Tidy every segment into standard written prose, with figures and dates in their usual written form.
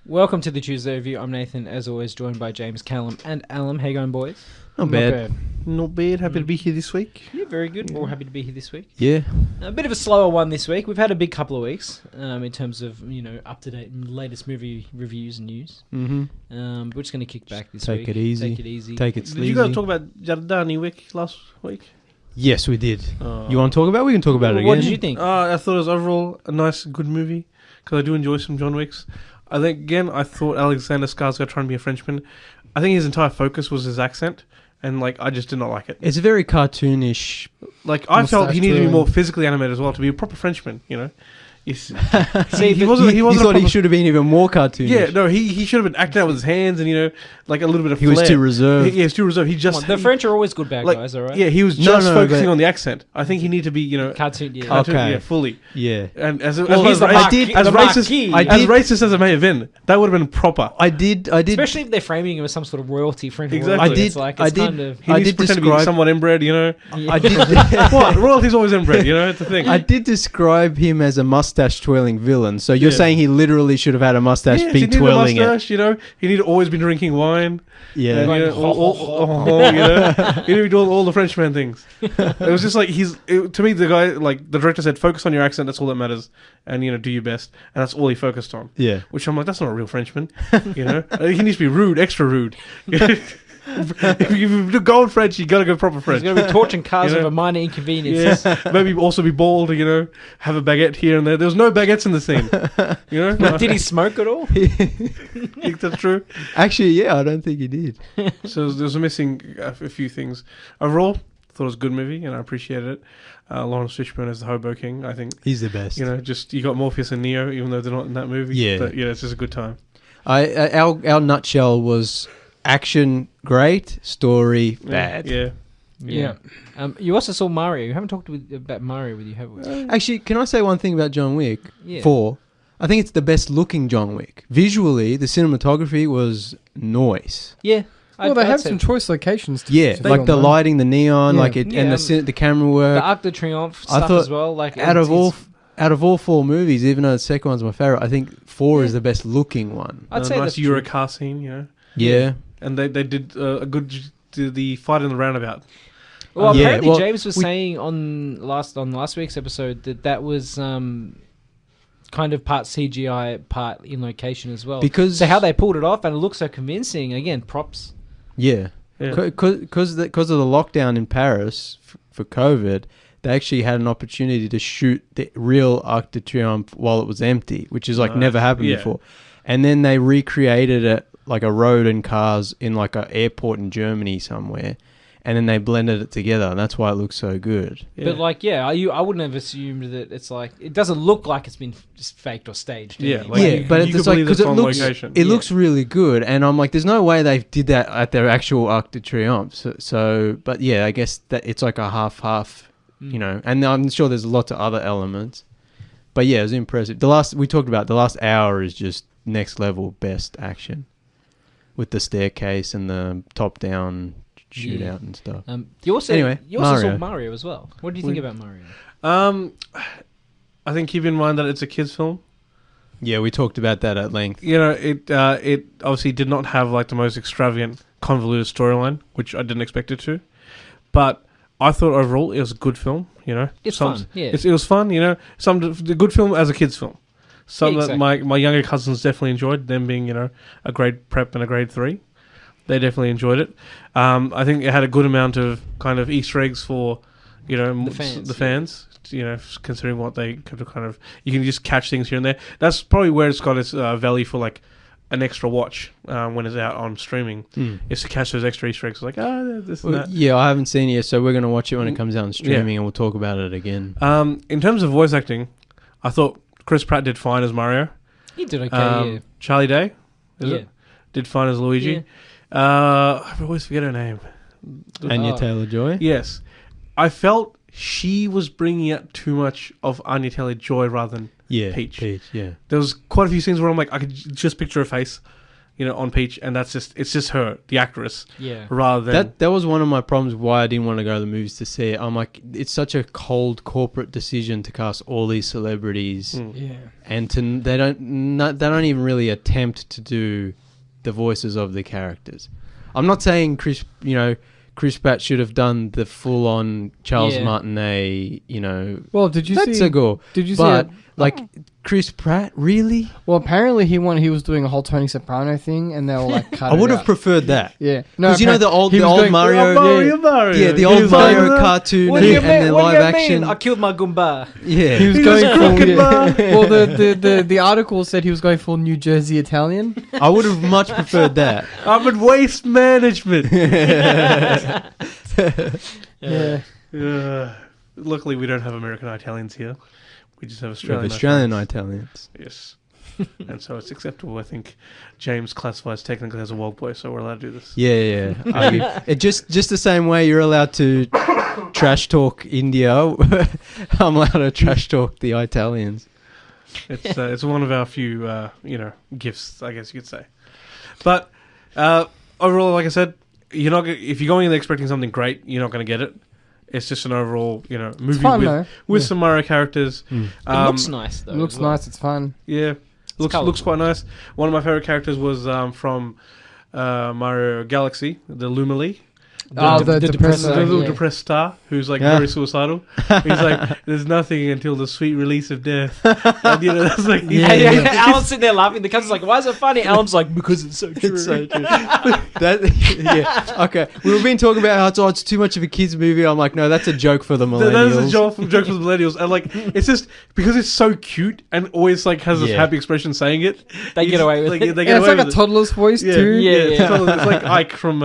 Welcome to the Tuesday Review. I'm Nathan, as always, joined by James, Callum, and Alum. How you going, boys? Not bad. Not bad. Happy to be here this week. Yeah, very good. We're all happy to be here this week. Yeah. A bit of a slower one this week. We've had a big couple of weeks in terms of, up-to-date and latest movie reviews and news. Mm-hmm. We're just going to kick back this week. Take it easy. Take it sleazy. Did you guys talk about John Wick last week? Yes, we did. You want to talk about it? We can talk about it again. What did you think? I thought it was overall a nice, good movie because I do enjoy some John Wicks. I thought Alexander Skarsgård trying to be a Frenchman. I think his entire focus was his accent, and I just did not like it. It's very cartoonish. I felt he needed to be more physically animated as well to be a proper Frenchman. See, he wasn't. You thought he should have been even more cartoonish. Yeah, no, he should have been acting out with his hands and a little bit of. He flair. was too reserved. He was too reserved. The French are always good bad guys, all right? Yeah, he was just focusing on the accent. I think he needed to be cartoon. Yeah. Cartoon, okay. yeah, fully. Yeah, and as racist as it may have been, that would have been proper. I did. Especially if they're framing him as some sort of royalty, French Exactly. royalty. He needs to pretend to be somewhat inbred. Yeah. I did. What? Royalty's always inbred. It's the thing. I did describe him as a mustache twirling villain. So you're saying he literally should have had a mustache, be twirling it. He need to always be drinking wine. Yeah. And, he need to be doing all the Frenchman things. It was just to me, the guy, the director said, focus on your accent. That's all that matters. And, do your best. And that's all he focused on. Yeah. Which I'm like, that's not a real Frenchman. He needs to be rude, extra rude. If you go on French, you gotta go proper French. He's gonna be torching cars over minor inconveniences. Yeah. Maybe also be bald. Have a baguette here and there. There was no baguettes in the scene. Did he smoke at all? Think that's true? Actually, yeah, I don't think he did. So there was missing a few things. Overall, thought it was a good movie and I appreciated it. Lawrence Fishburne as the Hobo King. I think he's the best. You got Morpheus and Neo, even though they're not in that movie. Yeah, but it's just a good time. Our nutshell was. Action, great. Story, bad. Yeah. You also saw Mario. We haven't talked about Mario with you, have we? Actually, can I say one thing about John Wick? Yeah. 4. I think it's the best looking John Wick. Visually, the cinematography was nice. Yeah. They have some choice locations. Like the lighting, the neon, and the camera work. The Arc de Triomphe stuff as well. Out of all 4 movies, even though the second one's my favorite, I think 4 is the best looking one. I'd say nice Euro car scene, Yeah. And they did a good the fight in the roundabout. Well, apparently James was saying on last week's episode that was kind of part CGI, part in location as well. So how they pulled it off and it looks so convincing. Again, props. Yeah. Because of the lockdown in Paris for COVID, they actually had an opportunity to shoot the real Arc de Triomphe while it was empty, which is never happened before. And then they recreated it like a road and cars in an airport in Germany somewhere, and then they blended it together, and that's why it looks so good. Yeah. But I wouldn't have assumed that it's it doesn't look like it's been just faked or staged. Yeah, but it's because it looks really good, and I'm like, there's no way they did that at their actual Arc de Triomphe. So but yeah, I guess that it's like a half, and I'm sure there's lots of other elements, but yeah, it was impressive. The last hour is just next level best action. With the staircase and the top-down shootout and stuff. You also saw Mario as well. What do you think about Mario? I think keep in mind that it's a kids' film. Yeah, we talked about that at length. It obviously did not have the most extravagant, convoluted storyline, which I didn't expect it to. But I thought overall it was a good film. It's fun. Yeah, it was fun. The good film as a kids' film. That my younger cousins definitely enjoyed, them being, a grade prep and a grade 3. They definitely enjoyed it. I think it had a good amount of kind of Easter eggs for, the fans. Considering what they kind of... You can just catch things here and there. That's probably where it's got its value for, an extra watch when it's out on streaming. Is to catch those extra Easter eggs. This and that. Yeah, I haven't seen it yet, so we're going to watch it when it comes out on streaming, and we'll talk about it again. In terms of voice acting, I thought... Chris Pratt did fine as Mario. He did okay, Charlie Day, did fine as Luigi. Yeah. I always forget her name. Anya Taylor-Joy? Yes. I felt she was bringing out too much of Anya Taylor-Joy rather than Peach. Yeah. There was quite a few scenes where I'm like, I could just picture her face. on Peach, and it's just her, the actress. Yeah. Rather than that was one of my problems why I didn't want to go to the movies to see it. I'm like, it's such a cold corporate decision to cast all these celebrities, and they don't even really attempt to do the voices of the characters. I'm not saying Chris Pratt should have done the full-on Charles Martinet, Well, did you see? Did you see? But Chris Pratt, really? Well, apparently he was doing a whole Tony Soprano thing, and they were like, cut I would have preferred that. Yeah, because the old Mario, the old Mario cartoon, what do you mean? and then live action. I killed my Goomba. Yeah, he was going full. Well, the article said he was going full New Jersey Italian. I would have much preferred that. I'm in waste management. Luckily, we don't have American Italians here. We just have Australian Italians. Yes. And so it's acceptable. I think James classifies technically as a woke boy, so we're allowed to do this. Yeah. It just the same way you're allowed to trash talk India, I'm allowed to trash talk the Italians. It's one of our few gifts, I guess you could say. But overall, like I said, if you're going in there expecting something great, you're not going to get it. It's just an overall, movie fun, with some Mario characters. It looks nice, though. It looks nice. It's fun. Yeah, looks quite nice. One of my favorite characters was from Mario Galaxy, the Lumily. The little depressed star who's very suicidal. He's like, there's nothing until the sweet release of death. And, that's like, Alan's sitting there laughing. The cousin's like, why is it funny? Alan's like, because it's so true. It's so true. Okay. We've been talking about how it's too much of a kids movie. I'm like, no, that's a joke for the millennials. That is a joke for the millennials. And it's just because it's so cute and always has this happy expression saying it. They get away with it. It's like a toddler's voice too. Yeah. It's like Ike from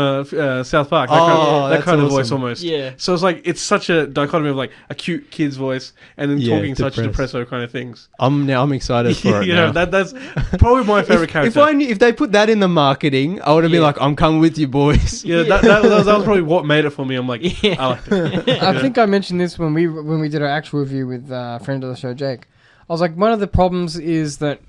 South Park. That kind of voice almost. Yeah. So it's such a dichotomy of a cute kid's voice and then talking such depresso kind of things. I'm excited for it. Now. That's probably my favorite character. If they put that in the marketing, I would have been like, I'm coming with you boys. Yeah, that was probably what made it for me. I'm like, I like it. I think I mentioned this when we did our actual review with friend of the show, Jake. I was like, one of the problems is that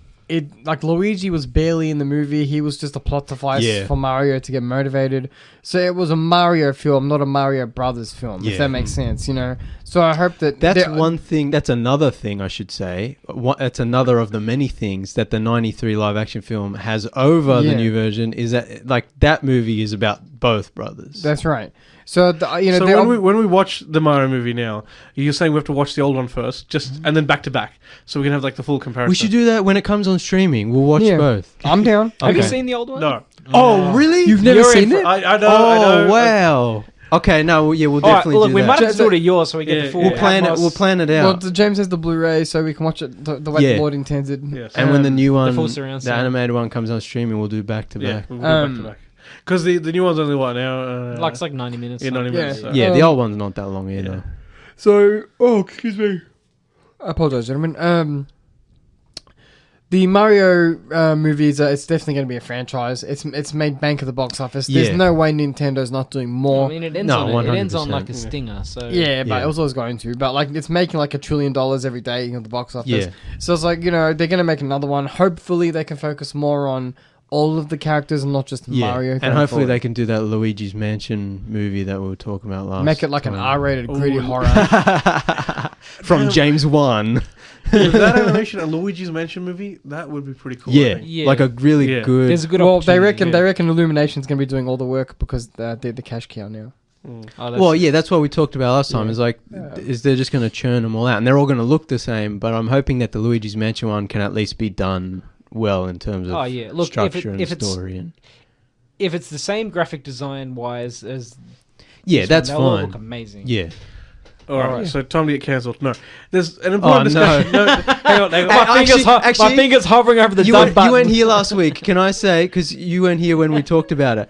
Luigi was barely in the movie. He was just a plot device for Mario to get motivated. So it was a Mario film, not a Mario Brothers film, if that makes sense, So I hope that's one thing. That's another thing I should say. That's another of the many things that the 93 live action film has over the new version is that that movie is about both brothers. That's right. So when we watch the Mario movie now, you're saying we have to watch the old one first, and then back to back, so we can have the full comparison. We should do that when it comes on streaming. We'll watch both. I'm down. Okay. Have you seen the old one? No. Oh, really? You've never seen it? I know. Oh, wow. Okay, no, we'll definitely do that. We might have to do it at yours so we get the full. We'll plan it out. Well, James has the Blu-ray, so we can watch it the way the Lord intended. Yes. And when the new one, the animated one comes on streaming, we'll do back to back. We'll do back to back. Because the new one's only what now? It's like 90 minutes. Yeah, 90 minutes. So. Yeah, the old one's not that long either. Yeah. So, excuse me. I apologize, gentlemen. The Mario movies, it's definitely going to be a franchise. It's made bank at the box office. There's no way Nintendo's not doing more. I mean, it ends on like a stinger. So but it was always going to. But it's making like $1 trillion every day at the box office. Yeah. So it's they're going to make another one. Hopefully, they can focus more on all of the characters and not just Mario. And hopefully they can do that Luigi's Mansion movie that we were talking about last. Make it like an R-rated gritty horror. From James Wan. With that animation, a Luigi's Mansion movie, that would be pretty cool. Yeah. Like a really good. There's a good. Well, they reckon Illumination's going to be doing all the work because they're the cash cow now. That's what we talked about last time. Is they're just going to churn them all out, and they're all going to look the same. But I'm hoping that the Luigi's Mansion one can at least be done well in terms of structure and story. If it's the same graphic design wise as that's fine. They'll look amazing. Yeah. All right, so time to get cancelled. No, there's an important discussion. No, hang on. My finger's hovering over the done button. You weren't here last week. Can I say, because you weren't here when we talked about it,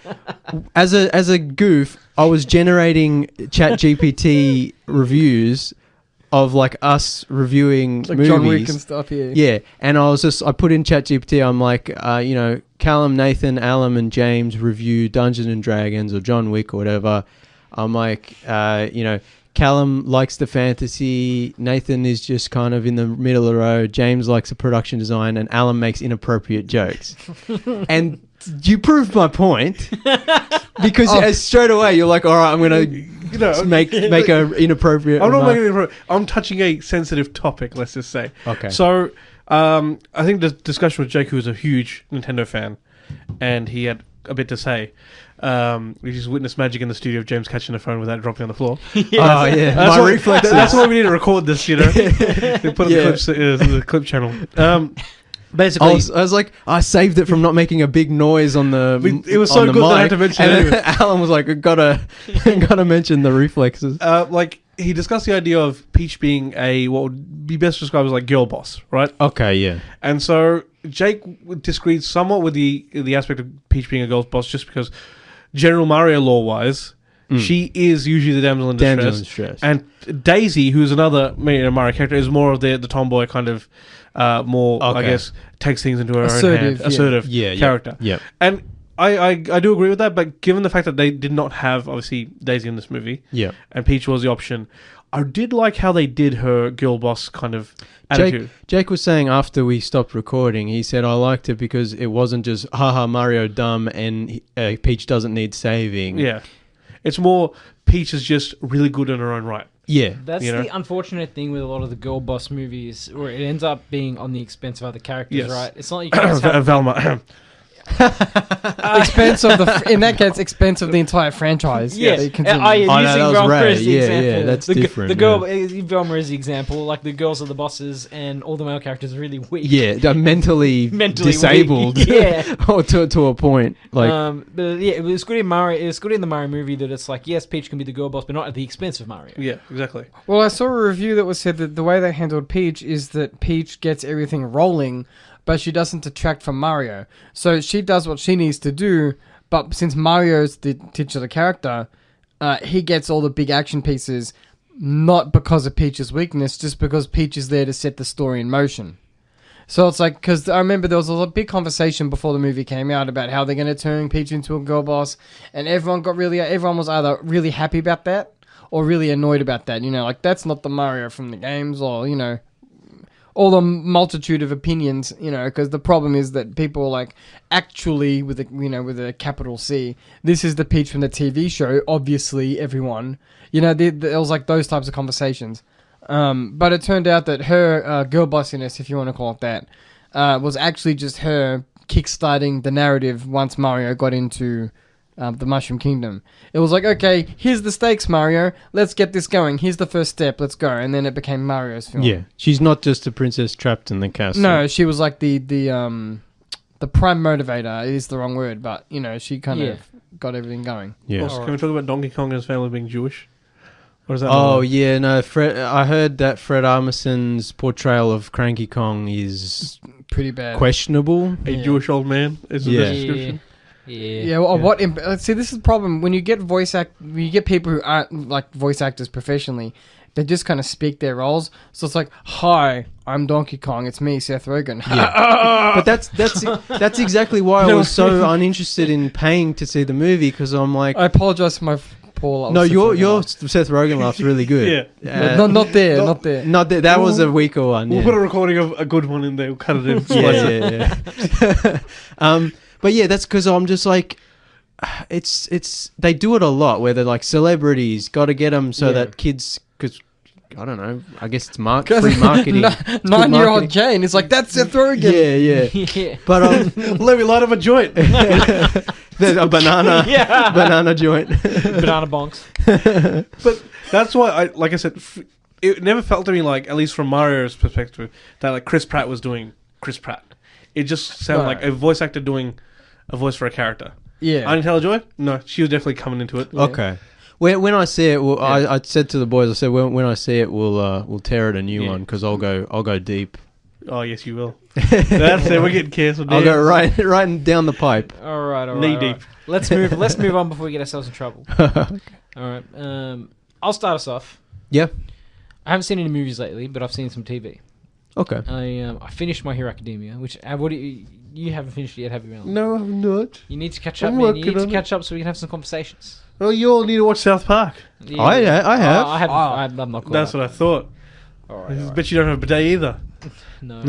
as a goof, I was generating ChatGPT reviews of us reviewing movies. John Wick and stuff, Yeah, and I put in ChatGPT, I'm like, Callum, Nathan, Alan, and James review Dungeons and Dragons or John Wick or whatever. I'm like, Callum likes the fantasy. Nathan is just kind of in the middle of the road. James likes the production design, and Alan makes inappropriate jokes. And you proved my point because straight away you're like, all right, I'm gonna make a inappropriate. I'm not making it inappropriate. I'm touching a sensitive topic. Let's just say. Okay. So I think the discussion with Jake, who is a huge Nintendo fan, and he had a bit to say. We just witnessed magic in the studio of James catching the phone without it dropping on the floor. My reflexes. That's why we need to record this, They put on the clip channel. Basically, I was like, I saved it from not making a big noise on the. It was so good that I had to mention it. And Alan was like, gotta mention the reflexes. He discussed the idea of Peach being what would be best described as like girl boss, right? Okay, yeah. And so Jake disagreed somewhat with the aspect of Peach being a girl boss, just because General Mario lore-wise, she is usually the damsel in distress. And Daisy, who's another Mario character, is more of the tomboy kind of I guess, takes things into her own hand. Assertive character. Yeah. And I do agree with that, but given the fact that they did not have, obviously, Daisy in this movie, and Peach was the option, I did like how they did her girl boss kind of attitude. Jake was saying after we stopped recording, he said, I liked it because it wasn't just, haha, Mario dumb and Peach doesn't need saving. Yeah. It's more, Peach is just really good in her own right. Yeah. That's the unfortunate thing with a lot of the girl boss movies, where it ends up being on the expense of other characters, right? It's not like you guys have... Velma. Expense of expense of the entire franchise. Yes. Using Velma as the example. Yeah, that's different. The girl, Velma is the example. Like the girls are the bosses, and all the male characters are really weak. Yeah, they're mentally disabled. Yeah, or to a point. Like, but yeah, it was good in Mario. It was good in the Mario movie that it's like, yes, Peach can be the girl boss, but not at the expense of Mario. Yeah, exactly. Well, I saw a review that said that the way they handled Peach is that Peach gets everything rolling, but she doesn't detract from Mario. So she does what she needs to do, but since Mario's the titular character, he gets all the big action pieces, not because of Peach's weakness, just because Peach is there to set the story in motion. So it's like, because I remember there was a big conversation before the movie came out about how they're going to turn Peach into a girl boss, and everyone was either really happy about that or really annoyed about that. Like, that's not the Mario from the games, or, all the multitude of opinions, because the problem is that people are like, actually, with a capital C, this is the Peach from the TV show, obviously, everyone. There was like those types of conversations. But it turned out that her girl bossiness, if you want to call it that, was actually just her kickstarting the narrative once Mario got into the Mushroom Kingdom. It was like, okay, here's the stakes, Mario. Let's get this going. Here's the first step. Let's go. And then it became Mario's film. Yeah, she's not just a princess trapped in the castle. No, she was like the prime motivator is the wrong word, but she kind of got everything going. Yeah. Also, can we talk about Donkey Kong and his family being Jewish? Or is that I heard that Fred Armisen's portrayal of Cranky Kong is pretty bad, questionable. A Jewish old man is the best description. Yeah. Well, see, this is the problem when you get people who aren't like voice actors professionally. They just kind of speak their roles. So it's like, "Hi, I'm Donkey Kong. It's me, Seth Rogen." Yeah. But that's exactly why I was so uninterested in paying to see the movie, because I'm like, I apologize for my poor. No, your Seth Rogen laugh's really good. Not there. That was a weaker one. We'll put a recording of a good one in there. We'll cut it in. Yeah. But yeah, that's because I'm just like, it's they do it a lot where they're like, celebrities, got to get them so that kids, because I don't know, I guess it's free marketing. 9-year-old Jane is like, that's Seth Rogen. Yeah. But let me light up a joint. A banana joint, banana bonks. But that's why like I said, it never felt to me like, at least from Mario's perspective, that like Chris Pratt was doing Chris Pratt. It just sounded like a voice actor doing a voice for a character. Yeah. Anya Taylor-Joy? No, she was definitely coming into it. Yeah. Okay. When I see it, I said to the boys, I said, when I see it, we'll tear it a new one, because I'll go deep. Oh yes, you will. That's it. We're getting canceled. I'll go right down the pipe. All right. Knee deep. Let's move on before we get ourselves in trouble. Okay. All right. I'll start us off. Yeah. I haven't seen any movies lately, but I've seen some TV. Okay. I finished My Hero Academia, which you haven't finished it yet, have you, Alan? No, I'm not. You need to catch up, man. You need to catch up so we can have some conversations. Well, you all need to watch South Park. Yeah. I have. I'm not. That's what I thought. All right. I bet you don't have a bidet either. No.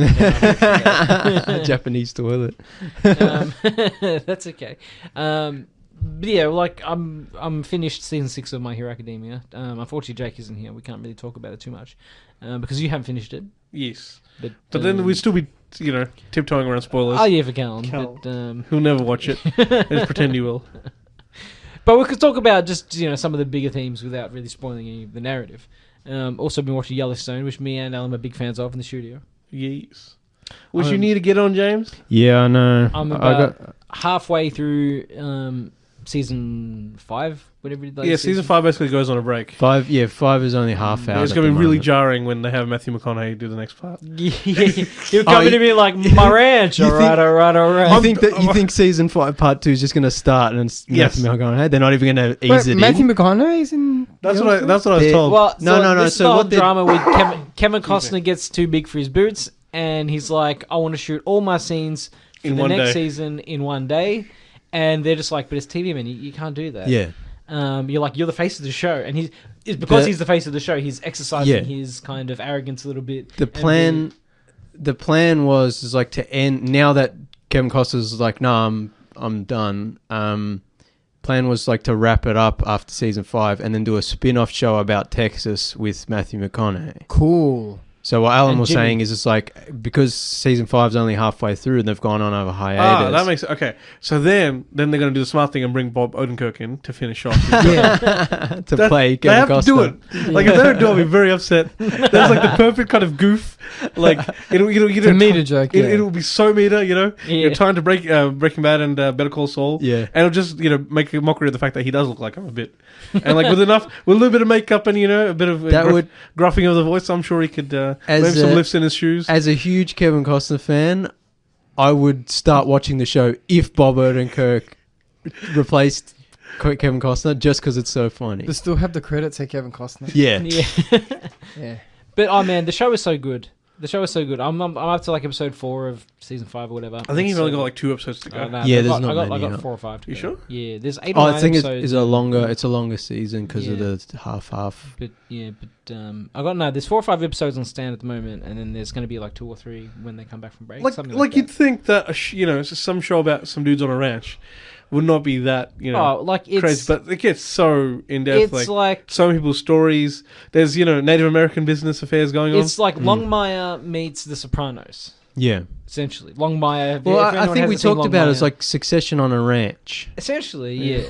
Japanese toilet. That's okay. But yeah, like I'm finished season 6 of My Hero Academia. Unfortunately, Jake isn't here. We can't really talk about it too much because you haven't finished it. Yes, but then we'd still be, tiptoeing around spoilers. Oh yeah, for Callum. But, he'll never watch it. Let's pretend he will. But we could talk about just some of the bigger themes without really spoiling any of the narrative. Also been watching Yellowstone, which me and Alan are big fans of in the studio. Yes. Which you need to get on, James? Yeah, I know. I'm about halfway through season 5, whatever it is. Yeah, season 5 basically goes on a break. 5 is only half out. It's going to be really jarring when they have Matthew McConaughey do the next part. You're coming to me like, my ranch. All right. You think season 5 part 2 is just going to start and Matthew McConaughey? They're not even going to ease it Matthew in? Matthew McConaughey's in... That's what I was told. Well, no. So what drama with Kevin Costner gets too big for his boots, and he's like, I want to shoot all my scenes for the next season in one day. And they're just like, but it's TV, man. You can't do that. Yeah. You're the face of the show, and he's the face of the show. He's exercising his kind of arrogance a little bit. The plan was like to end now that Kevin Costner's like, no, I'm done. Plan was like to wrap it up after season 5 and then do a spin-off show about Texas with Matthew McConaughey. Cool. So what Alan was saying is it's like, because season 5's only halfway through and they've gone on over hiatus. That makes... Okay. So then they're going to do the smart thing and bring Bob Odenkirk in to finish off. to play Kevin Costner. They have to do it. Like, if they don't do it, I'll be very upset. That's like the perfect kind of goof. Like, it'll a meta joke, It'll be so meta, You're trying to break Breaking Bad and Better Call Saul. Yeah. And it'll just, make a mockery of the fact that he does look like him a bit. And like with a little bit of makeup and, a bit of gruffing of the voice, I'm sure he could... maybe some lifts in his shoes. As a huge Kevin Costner fan, I would start watching the show if Bob Odenkirk replaced Kevin Costner, just because it's so funny. They still have the credits say Kevin Costner. Yeah. But oh man, the show is so good. I'm up to like episode 4 of season 5 or whatever. I think you've only got like 2 episodes to go. No, yeah, I got 4 or 5 to go. You sure? Yeah, there's 8 or 9 episodes. It's a longer season because of the half. But there's 4 or 5 episodes on stand at the moment, and then there's going to be like 2 or 3 when they come back from break. Like you'd think that some show about some dudes on a ranch would not be that, crazy, but it gets so in depth. It's like so many people's stories. There's Native American business affairs going on. It's like Longmire meets The Sopranos. Yeah, essentially, Longmire. Well, I think we talked about it as like Succession on a ranch. Essentially, yeah.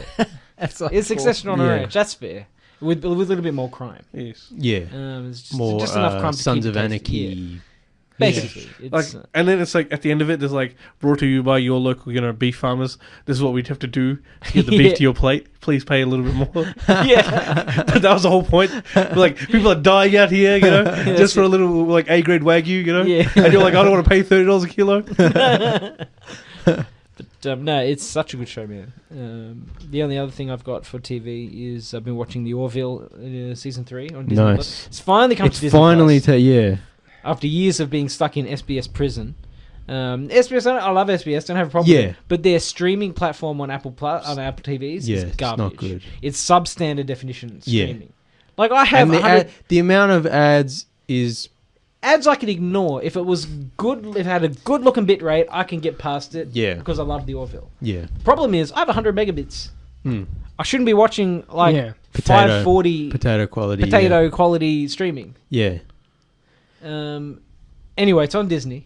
It's Succession on a ranch. That's fair. With a little bit more crime. Yes. Yeah. It's more just enough crime to Sons keep of Anarchy. Yeah. Basically, it's and then it's like at the end of it, there's like brought to you by your local, beef farmers. This is what we'd have to do to get the beef to your plate. Please pay a little bit more. Yeah, but that was the whole point. Like people are dying out here, just for a little like A-grade Wagyu, Yeah. And you're like, I don't want to pay $30 a kilo. But no, it's such a good show, man. The only other thing I've got for TV is I've been watching the Orville season 3 on Disney+. Nice. It's finally come to Disney+. Yeah. After years of being stuck in SBS prison. SBS, I love SBS, don't have a problem with it. But their streaming platform on Apple TVs is garbage. It's not good. It's substandard definition streaming. Yeah. Like I have the amount of ads is... Ads I can ignore. If it was good, if it had a good looking bit rate, I can get past it. Yeah. Because I love the Orville. Yeah. Problem is, I have 100 megabits. I shouldn't be watching like 540 potato quality streaming. Yeah. Anyway, it's on Disney.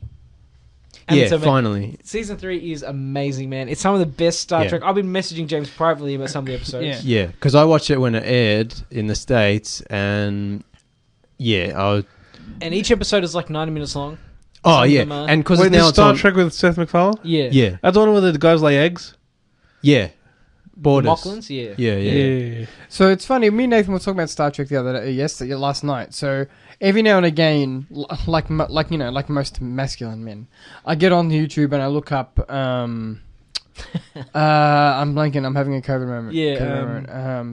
And finally. Season 3 is amazing, man. It's some of the best Star Trek. I've been messaging James privately about some of the episodes. Yeah, because I watched it when it aired in the States, and and each episode is like 90 minutes long. Oh, yeah. And because now it's Star Trek with Seth MacFarlane? Yeah. Yeah. That's the one where the guys lay eggs? Yeah. Borders. Mocklins? Yeah. Yeah. So it's funny. Me and Nathan were talking about Star Trek last night. So every now and again, like most masculine men, I get on YouTube and I look up. I'm blanking. I'm having a COVID moment. Yeah.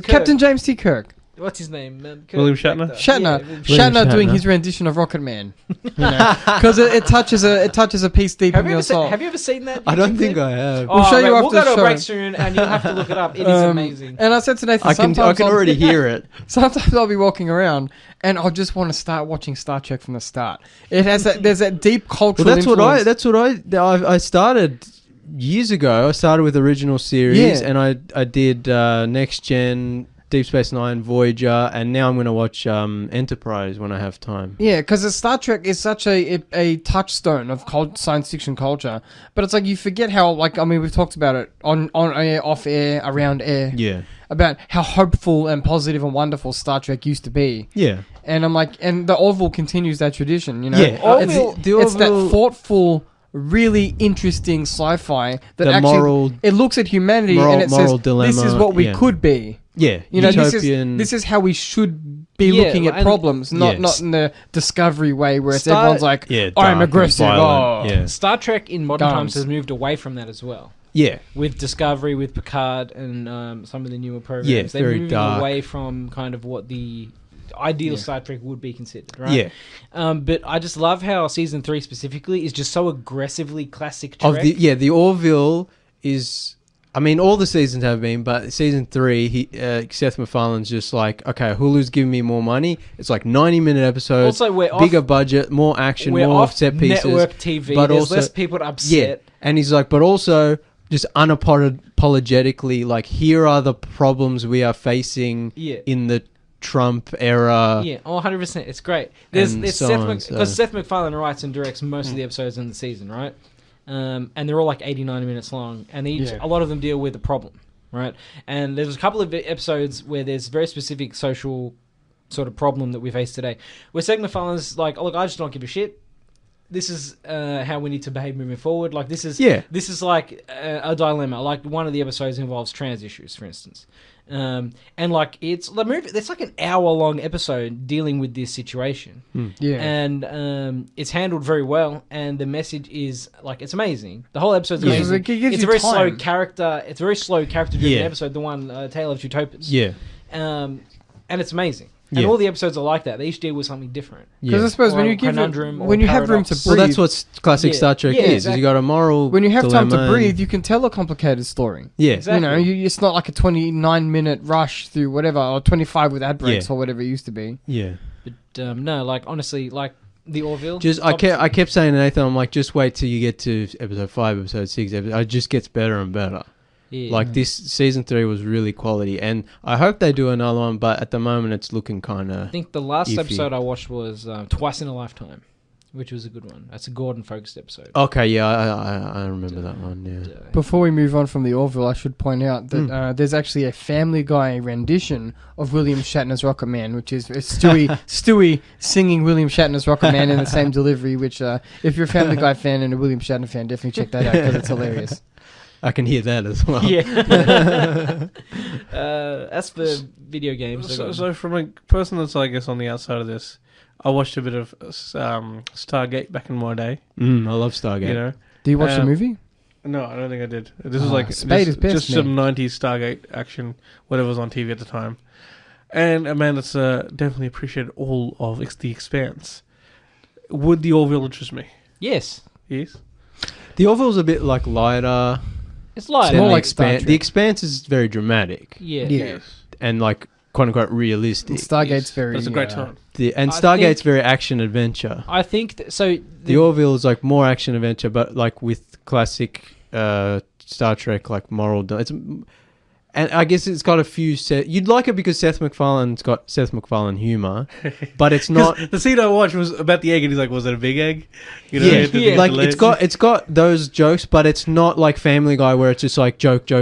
Captain James T. Kirk. what's his name? William Shatner. Shatner doing his rendition of Rocket Man. Because it touches a piece deep in your soul. Have you ever seen that? I don't think I have. We'll show you after the show. We'll go to a break soon, and you'll have to look it up. It is amazing. And I said to Nathan, I can already hear it. Sometimes I'll be walking around and I'll just want to start watching Star Trek from the start. It has there's that deep cultural influence. That's what I started years ago. I started with original series and I did Next Gen, Deep Space Nine, Voyager, and now I'm going to watch Enterprise when I have time. Yeah, because Star Trek is such a touchstone of science fiction culture, but it's like you forget how, like, I mean, we've talked about it on air, off air, around air. Yeah. About how hopeful and positive and wonderful Star Trek used to be. Yeah. And I'm like, and the Orville continues that tradition, you know? Yeah. It's that thoughtful, really interesting sci-fi that it looks at humanity and it says, dilemma, this is what we could be. Yeah, you know, this is how we should be looking at problems, not in the Discovery way where it's everyone's like, I'm aggressive. Star Trek in modern times has moved away from that as well. Yeah, with Discovery, with Picard, and some of the newer programs, they're very moving dark. Away from kind of what the ideal Star Trek would be considered, right? Yeah. But I just love how season 3 specifically is just so aggressively classic Trek. The Orville is. I mean, all the seasons have been, but season 3, Seth MacFarlane's just like, okay, Hulu's giving me more money. It's like 90-minute episodes, also, bigger budget, more action, more set pieces. Network TV, but there's less people to upset. Yeah, and he's like, but also just unapologetically, like, here are the problems we are facing in the Trump era. Yeah, 100%. It's great. Because Seth MacFarlane writes and directs most of the episodes in the season, right? And they're all like 89 minutes long, and a lot of them deal with a problem, right? And there's a couple of episodes where there's very specific social sort of problem that we face today, where Seth MacFarlane's like, oh, look, I just don't give a shit. This is how we need to behave moving forward. Like this is like a dilemma. Like one of the episodes involves trans issues, for instance. And like it's like an hour-long episode dealing with this situation. And it's handled very well, and the message is like it's amazing. The whole episode's amazing. It's a very slow character-driven episode. The one Tale of Two Topers. And it's amazing. And all the episodes are like that. They each deal with something different. Because I suppose when you have room to breathe... Well, that's what classic Star Trek is. Exactly. You got a moral when you have time to breathe, you can tell a complicated story. Yeah. Exactly. You know, it's not like a 29-minute rush through whatever, or 25 with ad breaks or whatever it used to be. Yeah. But no, like, honestly, like, the Orville... I kept saying to Nathan, I'm like, just wait till you get to episode 5, episode 6. It just gets better and better. Yeah. Like this season 3 was really quality, and I hope they do another one. But at the moment, it's looking kind of. I think the last episode I watched was Twice in a Lifetime, which was a good one. That's a Gordon-focused episode. Okay, yeah, I remember that one. Yeah. Before we move on from the Orville, I should point out that there's actually a Family Guy rendition of William Shatner's Rocket Man, which is Stewie singing William Shatner's Rocket Man in the same delivery. Which, if you're a Family Guy fan and a William Shatner fan, definitely check that out because it's hilarious. I can hear that as well. Yeah. As for video games... So from a person that's, I guess, on the outside of this, I watched a bit of Stargate back in my day. I love Stargate. You know? Do you watch the movie? No, I don't think I did. This was like just some 90s Stargate action, whatever was on TV at the time. And a man that's definitely appreciated all of The Expanse. Would the Orville interest me? Yes. Yes? The Orville's a bit like lighter... It's like more like Star Trek. The Expanse is very dramatic. Yeah. And like quote unquote realistic. And Stargate's very. It's a great time. Stargate's very action adventure. I think so. The Orville is like more action adventure, but like with classic Star Trek like moral. And I guess it's got a few you'd like it because Seth MacFarlane's got Seth MacFarlane humor, but it's not. The scene I watched was about the egg, and he's like, "Was it a big egg?" You know, like it's got those jokes, but it's not like Family Guy where it's just like joke. He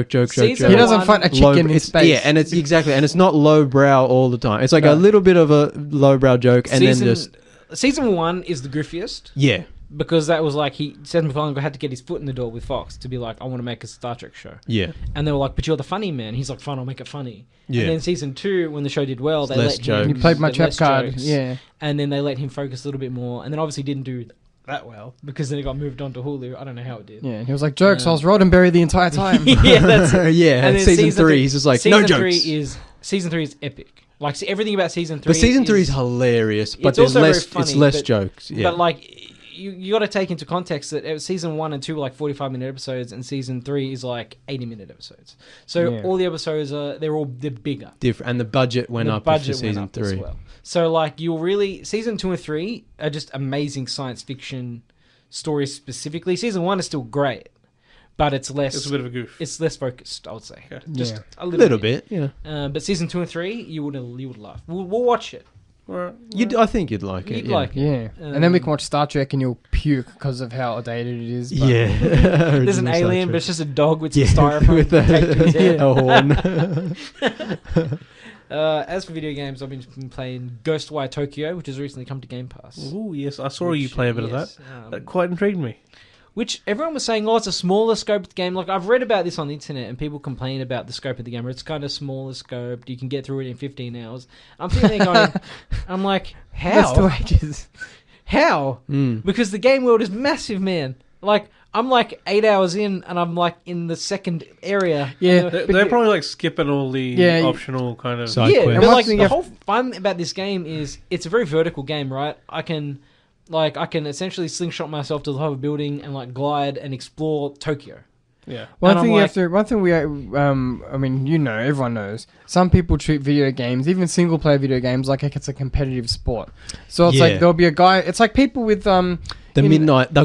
doesn't find a chicken in space. Yeah, and it's exactly, and it's not lowbrow all the time. It's like a little bit of a lowbrow joke, and then just season 1 is the griffiest. Yeah. Because that was like Seth MacFarlane had to get his foot in the door with Fox to be like, I want to make a Star Trek show. Yeah. And they were like, but you're the funny man. He's like, fine, I'll make it funny. Yeah. And then season 2, when the show did well, they let him... He played my trap card. Jokes, yeah. And then they let him focus a little bit more. And then obviously didn't do that well because then it got moved on to Hulu. I don't know how it did. Yeah. He was like, jokes, I was Roddenberry the entire time. Yeah, that's it. Yeah. And season 3, he's just like, no jokes. Season 3 is epic. Like, see, everything about season 3. But season 3 is hilarious, but there's less. Funny, it's less jokes. Yeah. But like, you got to take into context that season 1 and 2 were like 45-minute episodes, and season 3 is like 80-minute episodes. So all the episodes they're bigger. Different, and the budget went up for season 3 as well. So like, season 2 and 3 are just amazing science fiction stories specifically. Season 1 is still great. But it's less. It's a bit of a goof. It's less focused, I would say. Okay. Just a little bit. Yeah. But season 2 and 3, you would love. We'll watch it. I think you'd like it. Like it. Yeah. And then we can watch Star Trek, and you'll puke because of how outdated it is. But there's an alien, but it's just a dog with some styrofoam with a horn. As for video games, I've been playing Ghostwire Tokyo, which has recently come to Game Pass. Oh yes, I saw you play a bit of that. That quite intrigued me. Which everyone was saying, it's a smaller scoped game. Like, I've read about this on the internet, and people complain about the scope of the game, where it's kind of smaller scoped. You can get through it in 15 hours. I'm sitting there going, I'm like, how? That's 2 ages. How? Because the game world is massive, man. Like, I'm like 8 hours in, and I'm like in the second area. Yeah. They're probably like skipping all the optional kind of side quests. But like, the whole fun about this game is it's a very vertical game, right? I can essentially slingshot myself to the top of a building and like glide and explore Tokyo. Yeah. One thing everyone knows. Some people treat video games, even single player video games, like it's a competitive sport. So it's like there'll be a guy. It's like people with they'll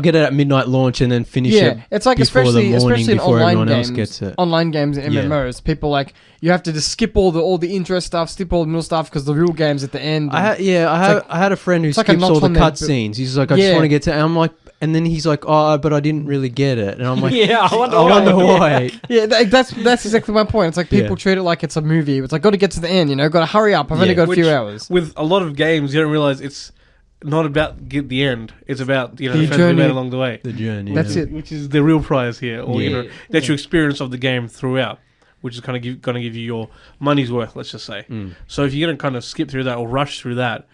get it at midnight launch and then finish it. It's like especially in online games. Online games and MMOs, people like you have to just skip all the intro stuff, skip all the middle stuff because the real game's at the end. I had a friend who skips all the cutscenes. He's like, I just want to get to. And I'm like, and then he's like, but I didn't really get it. And I'm like, I wonder why. Yeah, that's exactly my point. It's like people treat it like it's a movie. It's like, got to get to the end, got to hurry up. I've only got a few hours. With a lot of games, you don't realize it's not about the end. It's about the friends we made along the way. The journey. That's it. Which is the real prize here, or that's your experience of the game throughout, which is kind of going to give you your money's worth. Let's just say. So if you're going to kind of skip through that or rush through that,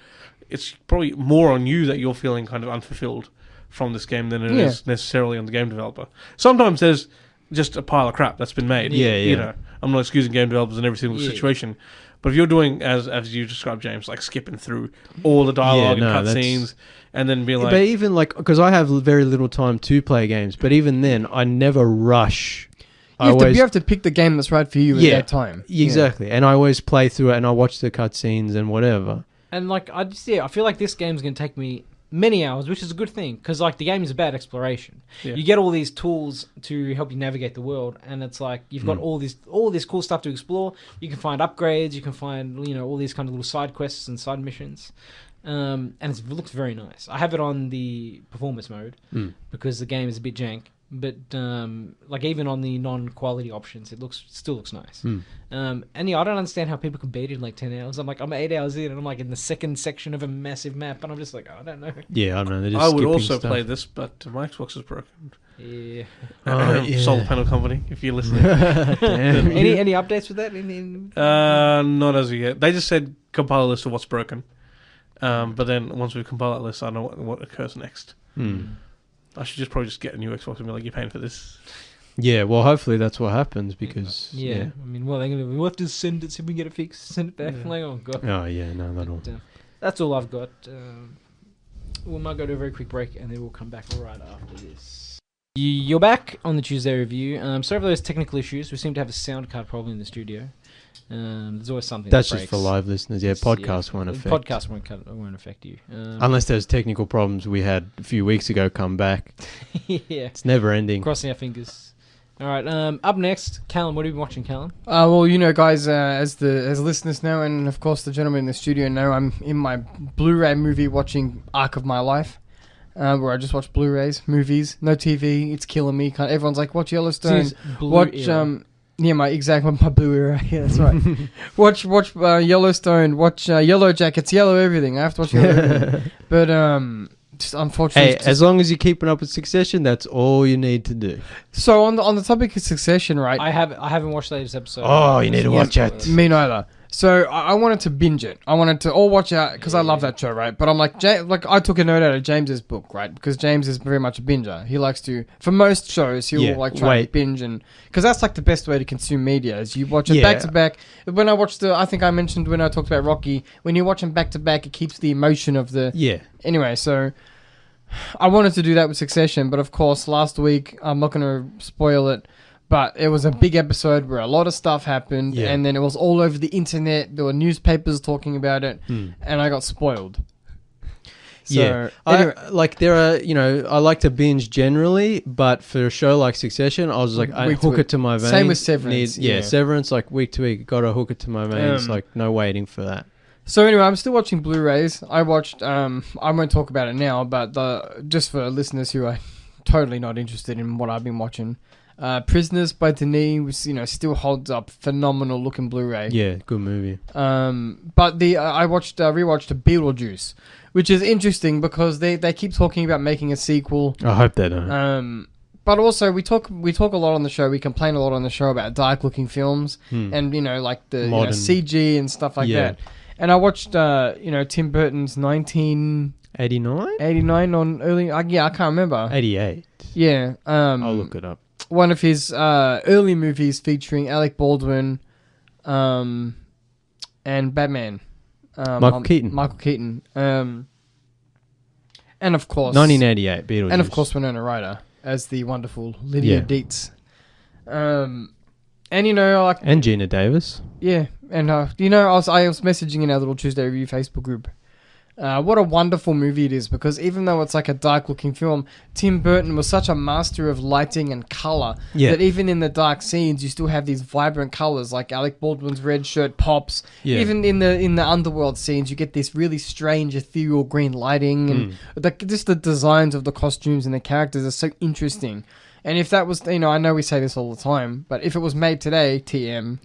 it's probably more on you that you're feeling kind of unfulfilled from this game than it is necessarily on the game developer. Sometimes there's just a pile of crap that's been made. I'm not excusing game developers in every single situation. But if you're doing, as you described, James, like skipping through all the dialogue and cutscenes, and then being like... But even like, because I have very little time to play games, but even then, I never rush. You have to pick the game that's right for you at that time. Exactly. And I always play through it, and I watch the cutscenes and whatever. And like, I feel like this game's going to take me many hours, which is a good thing, because like the game is about exploration. You get all these tools to help you navigate the world, and it's like you've got all this cool stuff to explore. You can find upgrades, you can find all these kind of little side quests and side missions, and it looks very nice. I have it on the performance mode because the game is a bit jank. But like even on the non-quality options, it still looks nice. And I don't understand how people can beat it in like 10 hours. I'm 8 hours in, and I'm like in the second section of a massive map, and I'm just like, I don't know. Yeah, I don't know. They're just I would also stuff. play this, but my Xbox is broken. Yeah. Solar panel company, if you're listening. Any updates with that? Not as of yet. They just said compile a list of what's broken. But then once we compile that list, I know what occurs next. I should probably just get a new Xbox and be like, you're paying for this. Yeah, well, hopefully that's what happens because... Yeah. I mean, we'll have to send it, see if we can get it fixed, send it back. I'm like, oh, God. Oh, yeah, no, that'll... That's all I've got. We might go to a very quick break, and then we'll come back right after this. You're back on the Tuesday review. Sorry for those technical issues. We seem to have a sound card problem in the studio. There's always something that's that just for live listeners. Podcasts won't affect. Podcasts won't affect you unless there's technical problems we had a few weeks ago come back. It's never ending. Crossing our fingers. All right. Up next, Callum. What have you been watching, Callum? Well, guys, as listeners know, and of course the gentlemen in the studio know, I'm in my Blu-ray movie watching arc of my life. Where I just watch Blu-rays, movies, no TV. It's killing me. Everyone's like, watch Yellowstone. Watch my Blue era. Yeah, that's right. watch Yellowstone. Watch Yellow Jackets. Yellow everything. I have to watch Yellow everything. But just unfortunately, as long as you're keeping up with Succession, that's all you need to do. So on the topic of Succession, right? I haven't watched the latest episode. Oh, you need to watch it. Me neither. So I wanted to binge it. I wanted to all watch out because I love that show, right? But I'm like, I took a note out of James's book, right? Because James is very much a binger. He likes to, for most shows, he'll like try and binge, and because that's like the best way to consume media is you watch it back to back. When I watched I think I mentioned when I talked about Rocky, when you watch them back to back, it keeps the emotion of the Anyway, so I wanted to do that with Succession, but of course, last week I'm not going to spoil it. But it was a big episode where a lot of stuff happened, and then it was all over the internet. There were newspapers talking about it, and I got spoiled. So, anyway. I like to binge generally, but for a show like Succession, I was like, I hook it to my veins. Same with Severance. Severance, like week to week, got to hook it to my veins. Like no waiting for that. So anyway, I'm still watching Blu-rays. I watched. I won't talk about it now, but just for listeners who are totally not interested in what I've been watching. Prisoners by Denis was, still holds up. Phenomenal looking Blu-ray. Yeah, good movie. But I rewatched Beetlejuice, which is interesting because they keep talking about making a sequel. I hope they don't. But also we talk a lot on the show. We complain a lot on the show about dark looking films and like the CG and stuff like that. And I watched Tim Burton's 1989 on early. I can't remember. 88. Yeah. I'll look it up. One of his early movies featuring Alec Baldwin and Batman. Michael Keaton. And of course... 1988, Beetlejuice. And of course Winona Ryder as the wonderful Lydia Dietz. And and Gina Davis. Yeah. And I was messaging in our little Tuesday Review Facebook group. What a wonderful movie it is, because even though it's like a dark-looking film, Tim Burton was such a master of lighting and colour that even in the dark scenes, you still have these vibrant colours, like Alec Baldwin's red shirt pops. Yeah. Even in the underworld scenes, you get this really strange ethereal green lighting, and just the designs of the costumes and the characters are so interesting. And if that was, I know we say this all the time, but if it was made today, TM,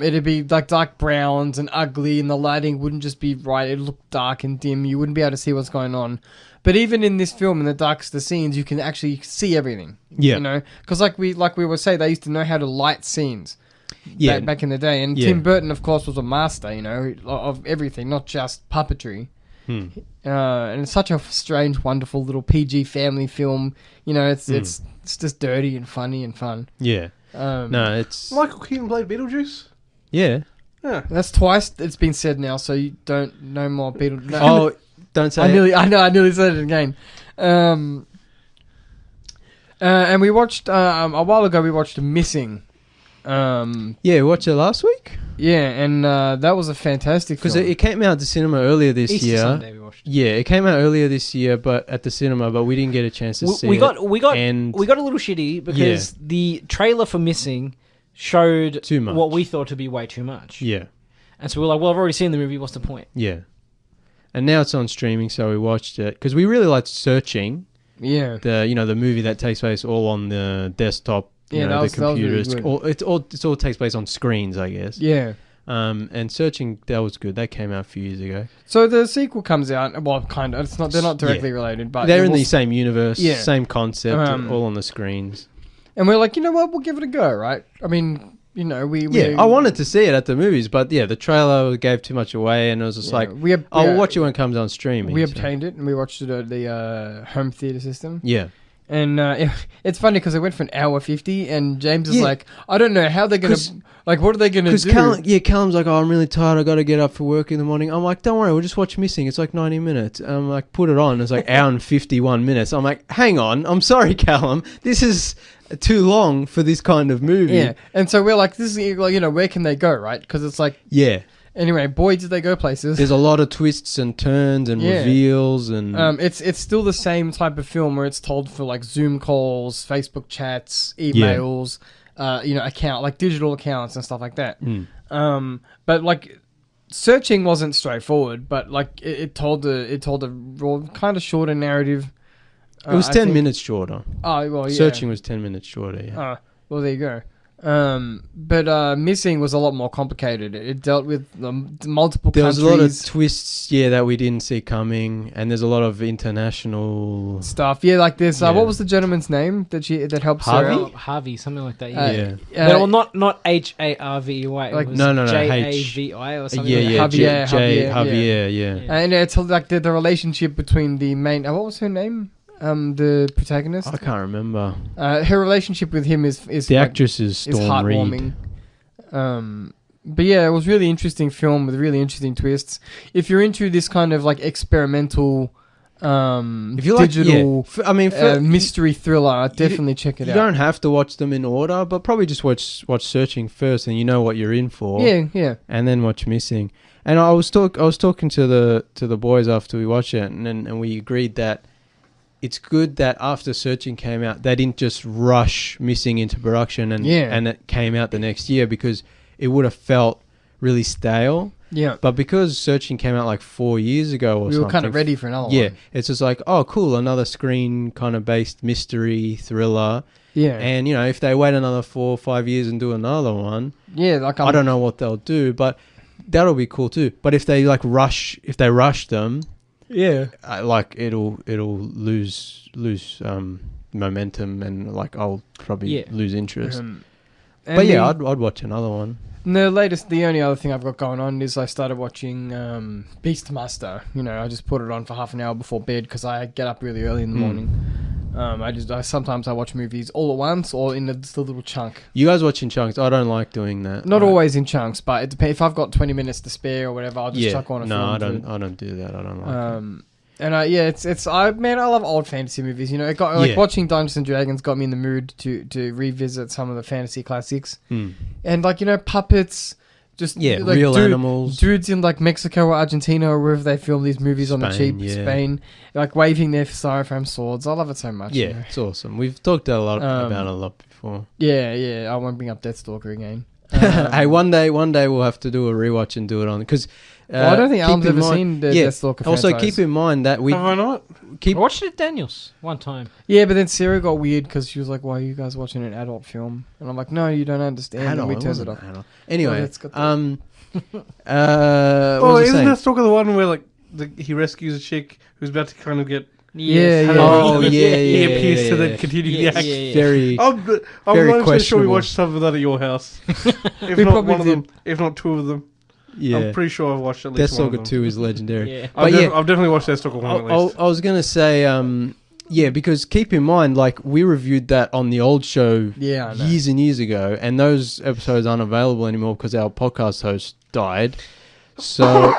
it'd be like dark browns and ugly, and the lighting wouldn't just be right. It'd look dark and dim. You wouldn't be able to see what's going on. But even in this film, in the darkest of scenes, you can actually see everything. Yeah. Because like we were saying, they used to know how to light scenes. Back in the day. And Tim Burton, of course, was a master, of everything, not just puppetry. And it's such a strange, wonderful little PG family film. It's just dirty and funny and fun. Yeah. It's... Michael Keaton played Beetlejuice? Yeah. That's twice it's been said now, so you don't know more Beetlejuice. No. Oh, don't say it. I nearly said it again. And we watched, a while ago, we watched Missing. We watched it last week? Yeah, and that was a fantastic film. Because it came out to cinema earlier this year. Sunday we watched it. Yeah, it came out earlier this year, but at the cinema, but we didn't get a chance to see it. We got a little shitty because the trailer for Missing showed too much. What we thought to be way too much. Yeah. And so we were like, well, I've already seen the movie, what's the point? Yeah. And now it's on streaming, so we watched it. Because we really liked Searching. Yeah. The movie that takes place all on the desktop. The computers. It all takes place on screens, I guess. Yeah. And Searching, that was good. That came out a few years ago. So the sequel comes out. Well, kind of. They're not directly related, but they're in the same universe, same concept, all on the screens. And we're like, you know what? We'll give it a go, right? I mean, I wanted to see it at the movies, but the trailer gave too much away, and it was just I'll watch it when it comes on streaming. We obtained it, and we watched it at the home theater system. Yeah. And it's funny because it went for an hour 50, and James is like, I don't know how they're going to... what are they going to do? Because Callum's like, I'm really tired. I got to get up for work in the morning. I'm like, don't worry. We'll just watch Missing. It's like 90 minutes. I'm like, put it on. It's like hour and 51 minutes. I'm like, hang on. I'm sorry, Callum. This is too long for this kind of movie. Yeah. And so we're like, this is, where can they go, right? Because it's like... Yeah. Anyway, boy, did they go places. There's a lot of twists and turns and reveals and... It's still the same type of film where it's told for like Zoom calls, Facebook chats, emails, digital accounts and stuff like that. But like Searching wasn't straightforward, but like it told a raw, kind of shorter narrative. It was 10 minutes shorter. Oh, well, yeah. Searching was 10 minutes shorter, yeah. Well, there you go. But Missing was a lot more complicated. It dealt with multiple there countries. There was a lot of twists, that we didn't see coming, and there's a lot of international stuff. Yeah, like this. What was the gentleman's name that helped Harvey? Sarah? Harvey, something like that. Well, not Harvey. Like, no, Javi or something. Javier. Yeah. And it's like the relationship between the main. What was her name? The protagonist. I can't remember. Her relationship with him is the actress is Storm heartwarming. Reed. But yeah, it was really interesting film with really interesting twists. If you're into this kind of like experimental, if you digital, like, mystery thriller, I'd definitely check it out. You don't have to watch them in order, but probably just watch Searching first, and you know what you're in for. Yeah. And then watch Missing. And I was talking to the boys after we watched it, and we agreed that it's good that after Searching came out, they didn't just rush Missing into production and it came out the next year, because it would have felt really stale. Yeah. But because Searching came out like 4 years ago or something. We were kind of ready for another one. Yeah. It's just like, oh, cool, another screen kind of based mystery thriller. Yeah. And, if they wait another 4 or 5 years and do another one, I don't know what they'll do, but that'll be cool too. But if they rush them, it'll lose momentum, and like I'll probably lose interest. But I'd watch another one. The only other thing I've got going on is I started watching Beastmaster. I just put it on for half an hour before bed because I get up really early in the morning. Sometimes I watch movies all at once or in just a little chunk. You guys watch in chunks? I don't like doing that. Not always in chunks, but it depends. If I've got 20 minutes to spare or whatever, I'll just chuck on a film. No, I don't do that. I don't like it. I love old fantasy movies. It got watching Dungeons and Dragons got me in the mood to revisit some of the fantasy classics. And puppets, just real animals, dudes in like Mexico or Argentina or wherever they film these movies on the cheap. Spain, like waving their styrofoam swords. I love it so much. Yeah, it's awesome. We've talked about it a lot before. Yeah. I won't bring up Deathstalker again. Hey, one day we'll have to do a rewatch and do it on, because I don't think Alan's ever seen the Deathstalker franchise. Also, keep in mind that why not? I watched it at Daniel's one time. Yeah, but then Sarah got weird because she was like, "Why are you guys watching an adult film?" And I'm like, "No, you don't understand." And we turned it off. Anyway, isn't Deathstalker the one where he rescues a chick who's about to kind of get... He appears to then continue the act. Very, I'm not so sure we watched some of that at your house. If not one of them, if not two of them. Yeah, I'm pretty sure I've watched at least one of them. Deathstalker 2 is legendary. I've definitely watched Deathstalker 1 at least. I was going to say, because keep in mind, we reviewed that on the old show years and years ago, and those episodes aren't available anymore because our podcast host died. So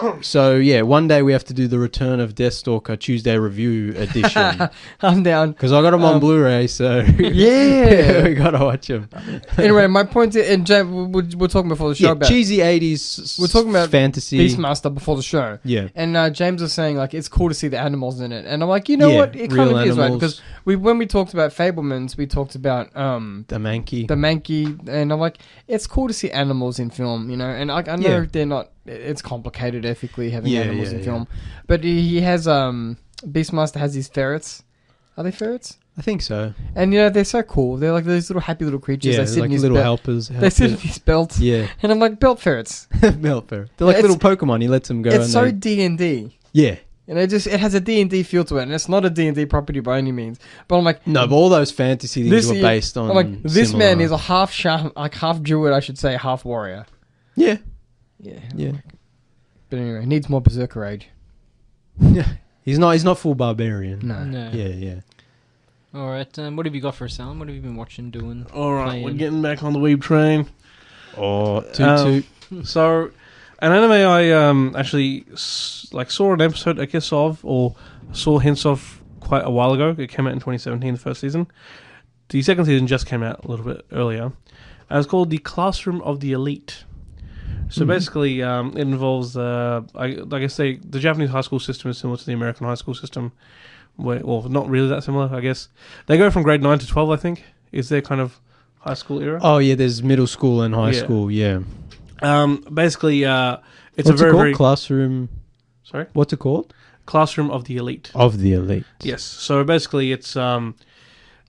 one day we have to do the Return of Deathstalker Tuesday Review edition. I'm down. Because I got them on Blu-ray, so... Yeah! we got to watch them. Anyway, my point is... And we're talking before the show about... cheesy 80s we're talking about fantasy. Beastmaster before the show. Yeah. And James was saying, it's cool to see the animals in it. And I'm like, what? It kind of is, right? Because when we talked about Fablemans, we talked about... the Mankey. And I'm like, it's cool to see animals in film, And I know they're not... It's complicated ethically having animals in film, but he has Beastmaster has these ferrets. Are they ferrets? I think so. And they're so cool. They're like these little happy little creatures. They sit in his little helpers. They sit in his belt. Yeah, and I'm like, belt ferrets. Belt ferret. They're like little Pokemon. He lets them go. It's so D&D. Yeah. And it has a D&D feel to it, and it's not a D&D property by any means. But I'm like, no, but all those fantasy things were based on. I'm like, this man is a half druid, I should say, half warrior. Yeah. Yeah. But anyway, needs more berserker age. Yeah. He's not full barbarian. No. Yeah. All right. What have you got for us, Alan? What have you been watching, doing? All right, we're getting back on the weeb train. Toot. So, an anime I actually saw an episode, I guess, or saw hints of quite a while ago. It came out in 2017, the first season. The second season just came out a little bit earlier. It's called The Classroom of the Elite. So basically, it involves, the Japanese high school system is similar to the American high school system. Well, not really that similar, I guess. They go from grade 9 to 12, I think, is their kind of high school era. Oh, yeah, there's middle school and high school, yeah. Basically, it's What's it called? Classroom... Sorry? What's it called? Classroom of the Elite. Of the Elite. Yes. So basically, it's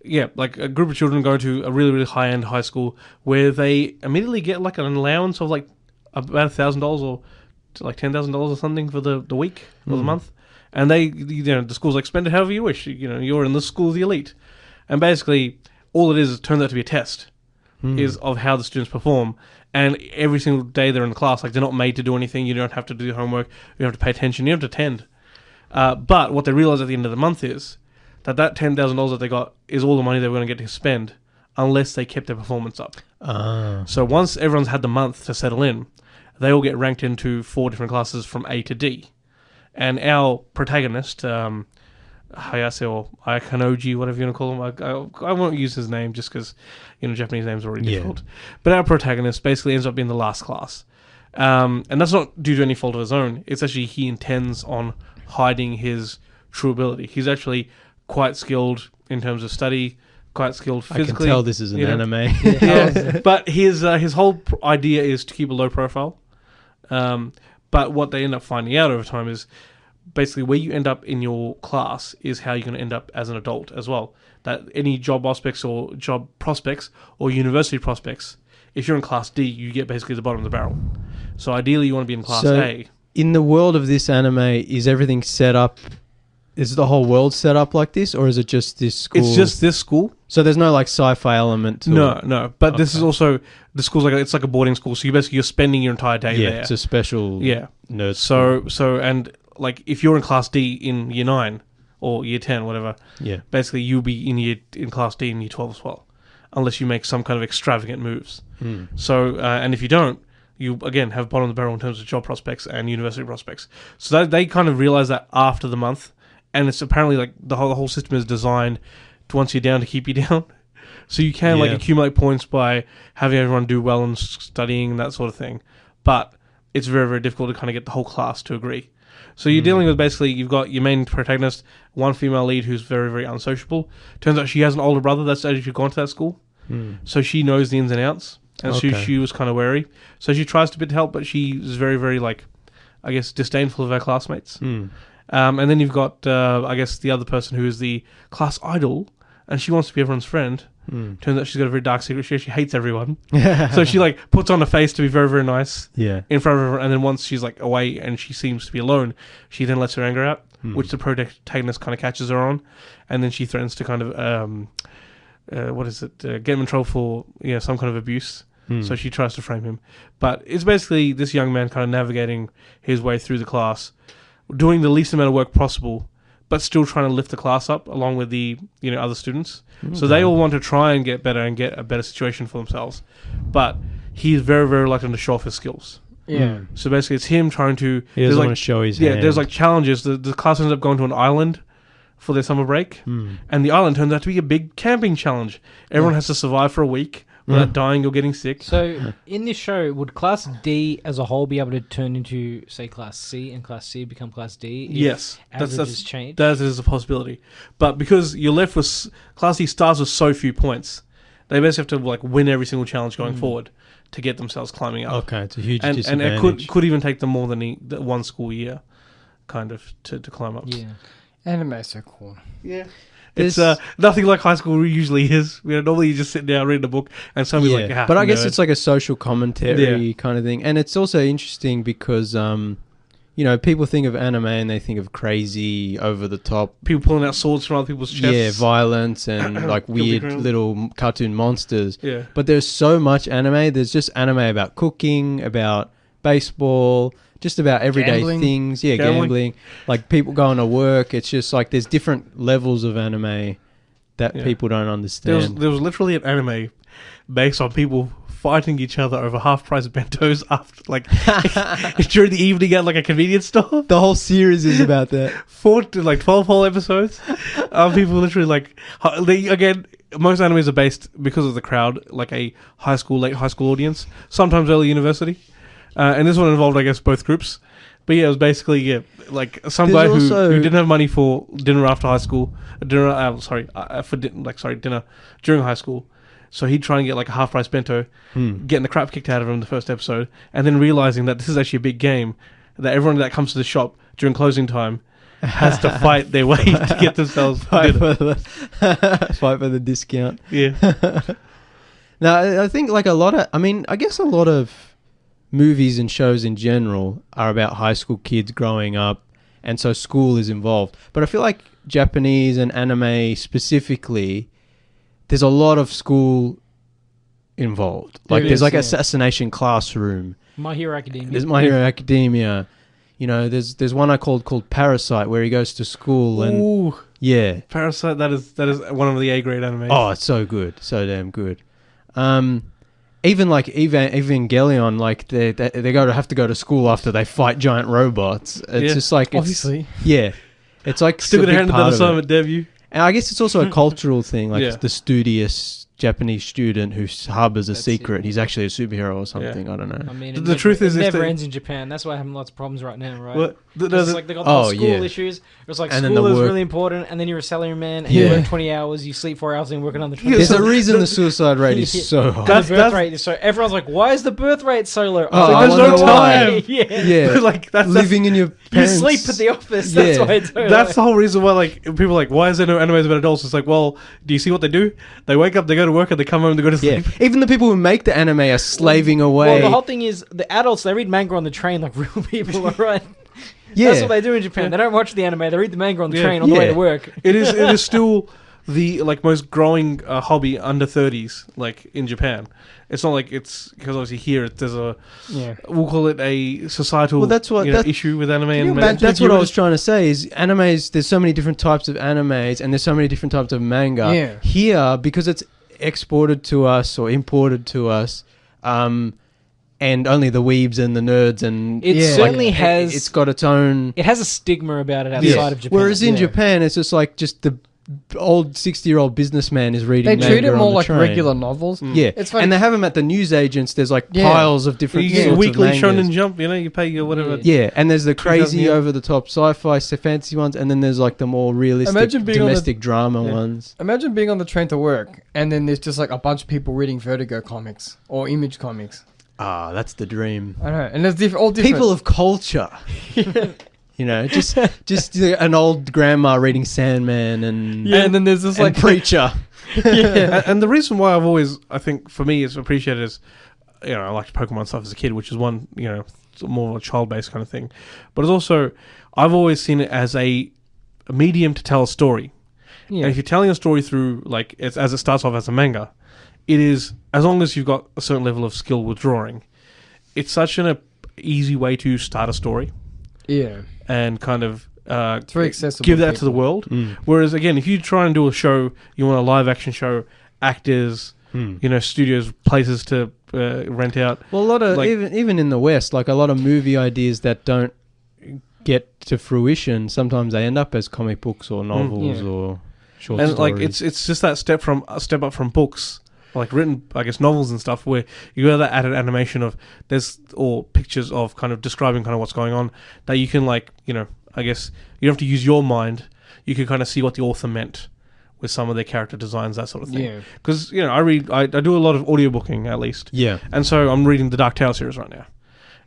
Yeah, like a group of children go to a really, really high-end high school where they immediately get like an allowance of like about $1,000 or like $10,000 or something for the week or the month. And the school's like, spend it however you wish. You're in the school of the elite. And basically, all it is turns out to be a test is of how the students perform. And every single day they're in the class, like they're not made to do anything. You don't have to do homework. You don't have to pay attention. You have to attend. But what they realize at the end of the month is that $10,000 that they got is all the money they were going to get to spend unless they kept their performance up. So once everyone's had the month to settle in, they all get ranked into 4 different classes from A to D. And our protagonist, Hayase or Ayakanoji, whatever you want to call him, I won't use his name just because Japanese names are already difficult. But our protagonist basically ends up being the last class. And that's not due to any fault of his own. It's actually he intends on hiding his true ability. He's actually quite skilled in terms of study, quite skilled physically. I can tell this is an anime. But his whole idea is to keep a low profile. But what they end up finding out over time is basically where you end up in your class is how you're going to end up as an adult as well. That any job prospects or university prospects, if you're in class D, you get basically the bottom of the barrel. So ideally you want to be in class A. In the world of this anime, is everything set up? Is the whole world set up like this, or is it just this school? It's just this school. So there's no like sci-fi element to it? No. But this is also, the school's it's like a boarding school. So you're spending your entire day there. It's a special nerd school. So, and like if you're in class D in year 9 or year 10, whatever, basically you'll be in class D in year 12 as well, unless you make some kind of extravagant moves. So, and if you don't, you again have bottom of the barrel in terms of job prospects and university prospects. So they kind of realize that after the month. And it's apparently like the whole system is designed to, once you're down, to keep you down. So you can accumulate points by having everyone do well and studying and that sort of thing. But it's very, very difficult to kind of get the whole class to agree. So you're dealing with basically, you've got your main protagonist, one female lead who's very, very unsociable. Turns out she has an older brother that's actually gone to that school. So she knows the ins and outs. And she was kind of wary. So she tries to bit help, but she is very, very disdainful of her classmates. And then you've got, the other person who is the class idol, and she wants to be everyone's friend. Turns out she's got a very dark secret. She actually hates everyone. So she puts on a face to be very, very nice in front of everyone. And then once she's away and she seems to be alone, she then lets her anger out, which the protagonist kind of catches her on. And then she threatens to kind of, get him in trouble for some kind of abuse. So she tries to frame him. But it's basically this young man kind of navigating his way through the class, doing the least amount of work possible, but still trying to lift the class up along with the other students. So they all want to try and get better and get a better situation for themselves. But he's very, very reluctant to show off his skills. So basically it's him trying to... He doesn't want to show his hand. There's challenges. The class ends up going to an island for their summer break. And the island turns out to be a big camping challenge. Everyone has to survive for a week without dying or getting sick. So, in this show, would Class D as a whole be able to turn into, say, Class C, and Class C become Class D? Yes. Averages change? That is a possibility. But because you're left with... Class D starts with so few points, they basically have to win every single challenge going forward to get themselves climbing up. Okay, it's a huge disadvantage. And it could even take them more than one school year, kind of, to climb up. Yeah. Anime is so cool. Yeah. It's nothing like high school usually is. Normally you just sit down, read a book, and somebody's but I guess it's like a social commentary kind of thing. And it's also interesting because, people think of anime and they think of crazy, over the top. People pulling out swords from other people's chests. Yeah, violence and weird little cartoon monsters. Yeah. But there's so much anime. There's just anime about cooking, about baseball, just about everyday things. Yeah, gambling. People going to work. It's just there's different levels of anime that people don't understand. There was literally an anime based on people fighting each other over half-price bentos after during the evening at a convenience store. The whole series is about that. 12 whole episodes. People literally again. Most animes are based, because of the crowd, late high school audience, sometimes early university. And this one involved, I guess, both groups. But yeah, it was basically, some guy who didn't have money for dinner after high school. Dinner during high school. So he'd try and get a half-price bento, getting the crap kicked out of him in the first episode, and then realizing that this is actually a big game, that everyone that comes to the shop during closing time has to fight their way to get themselves fight for the discount. Yeah. Now, I think like I guess a lot of movies and shows in general are about high school kids growing up, and so school is involved. But I feel like Japanese and anime specifically, there's a lot of school involved. Like there's like Assassination Classroom. My Hero Academia. There's My Hero Academia. You know, there's one I called Parasite, where he goes to school and Parasite. That is one of the A-grade animes. Oh, it's so good, so damn good. Even like Evangelion, like they have to go to school after they fight giant robots. It's just like obviously, it's like still gonna handle that assignment, debut. And I guess it's also a cultural thing, like the studious Japanese student who harbors a secret. He's actually a superhero or something. I don't know. I mean, the truth is, it never ends in Japan. That's why I'm having lots of problems right now, right? Well, it's like they got the whole school issues. It's like and school is really important, and then you're a salaryman, and you work 20 hours, you sleep 4 hours, and working on the train. There's a reason the suicide rate is so high. The birth rate is so. Everyone's like, why is the birth rate so low? There's no time. Yeah. Like that's living in your parents. You sleep at the office. That's why it's so That's the whole reason why like people are like, why is there no animes about adults? It's like, well, do you see what they do? They wake up, they go to work, and they come home, they go to sleep. Yeah. Even the people who make the anime are slaving away. Well, the whole thing is the adults, they read manga on the train like real people, right? Yeah. That's what they do in Japan. They don't watch the anime, they read the manga on the train on the way to work. It is still the like most growing hobby under 30s, like in Japan. It's not like it's because obviously here there's a we'll call it a societal issue with anime. And that's what I was trying to say is animes. There's so many different types of animes and there's so many different types of manga. Yeah. Here, because it's exported to us or imported to us, and only the weebs and the nerds and it certainly has. It's got its own. It has a stigma about it outside of Japan. Whereas in Japan, it's just like the old 60-year-old businessman is reading. They treat it more like train. Regular novels. Yeah, it's funny. And they have them at the newsagents. There's like piles of different. You get a weekly Shonen Jump. You know, you pay your whatever. Yeah, and there's the crazy over-the-top sci-fi fancy ones, and then there's like the more realistic domestic drama ones. Imagine being on the train to work, and then there's just like a bunch of people reading Vertigo comics or Image comics. Ah, that's the dream. I know, and there's all different people of culture. You know, just an old grandma reading Sandman and and then there's this like Preacher. And the reason why I've always, I think for me, it's appreciated is, you know, I liked Pokemon stuff as a kid, which is one, you know, more of a child-based kind of thing. But it's also, I've always seen it as a medium to tell a story. Yeah. And if you're telling a story through, like, as it starts off as a manga, it is, as long as you've got a certain level of skill with drawing, it's such an easy way to start a story. Yeah. And kind of it's very accessible give that to the world. Whereas again, if you try and do a show, you want a live action show, actors, you know, studios, places to rent out. Well, a lot of even in the West, like a lot of movie ideas that don't get to fruition, sometimes they end up as comic books or novels or short stories. And like it's just that step up from books. Like written, I guess, novels and stuff where you got that added animation of or pictures of kind of describing kind of what's going on that you can like, you know, I guess you don't have to use your mind. You can kind of see what the author meant with some of their character designs, that sort of thing. Yeah. Because, you know, I do a lot of audiobooking at least. Yeah. And so I'm reading the Dark Tower series right now.